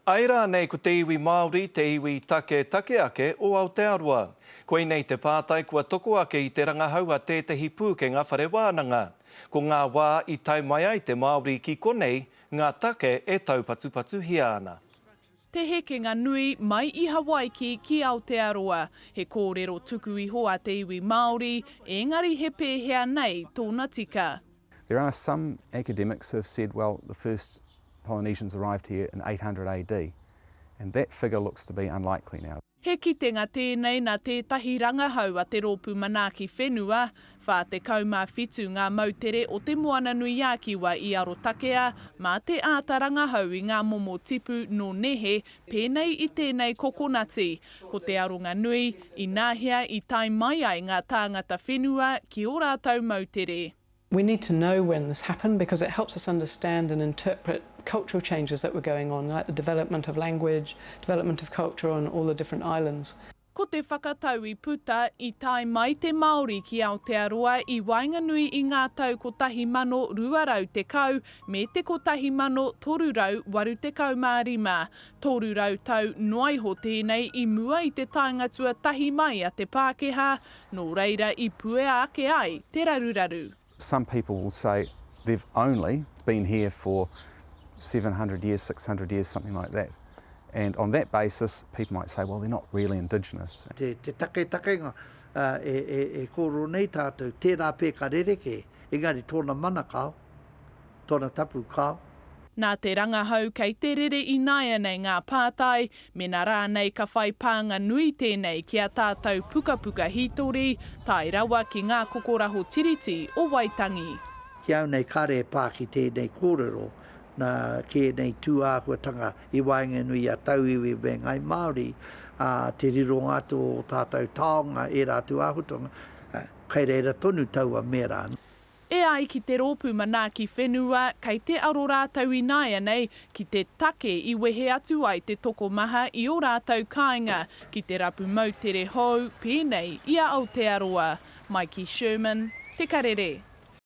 Aira nei ko te iwi Māori, te iwi take ake o Aotearoa. Koe nei te pātai kua toko ake i te rangahau a tētahi pūkenga whare wānanga. Ko ngā wā i tau mai ai te Māori ki konei, ngā take e taupatupatu hia ana. Te hekenga nui mai i Hawaii ki Aotearoa. He kōrero tuku iho a te iwi Māori, engari he pēhea nei tōna tika. There are some academics who have said, well, the first Polynesians arrived here in 800 AD, and that figure looks to be unlikely now. He kitenga tēnei nā tētahi rangahau a te rōpū manaaki whenua, whā te kaumāwhitu ngā mautere o te moana nui Ākiwa i Arotakea, mā te āta rangahau i ngā momo tipu no nehe, pēnei i tēnei kokonati. Ko te aronga nui, i nāhia i tai mai ai ngā tāngata whenua ki o rātau mautere. We need to know when this happened because it helps us understand and interpret cultural changes that were going on, like the development of language, development of culture on all the different islands. Ko te whakatau i puta i tai mai te Māori ki Aotearoa i Wainganui i ngā tau ko tahi mano ruarau te kau me te ko tahi mano torurau waru te kau mārima. Torurau tau noaiho tēnei i mua i te taingatua tahi mai a te Pākehā, no reira i puea ake ai te raruraru. Some people will say they've only been here for 700 years, 600 years, something like that. And on that basis, people might say, well, they're not really indigenous. Te takenga koro nei tātou, tērā pēka rereke, engari tōna mana kāo, tōna tapu kāo. Nā te rangahau kei te rere i naia nei ngā pātai, me nā rānei ka whai pānga nui tēnei ki a tātou puka hitori, tai rawa ki ngā kokoraho tiriti o Waitangi. Ki au nei kare pā ki tēnei kōrero, na ke nei tūāhuatanga i Wainganui a tauiwi me ngai Māori, te riro ngātu o tātou taonga e rā tūāhuatanga, kei reira tonu taua me rā. E ai ki te rōpū manaaki whenua, kei te aro rātau i naia nei, ki te take i wehe atu ai te toko maha i o rātau kāinga, ki te rapu mautere hou, pēnei i a Aotearoa. Maiki Sherman, Te Karere.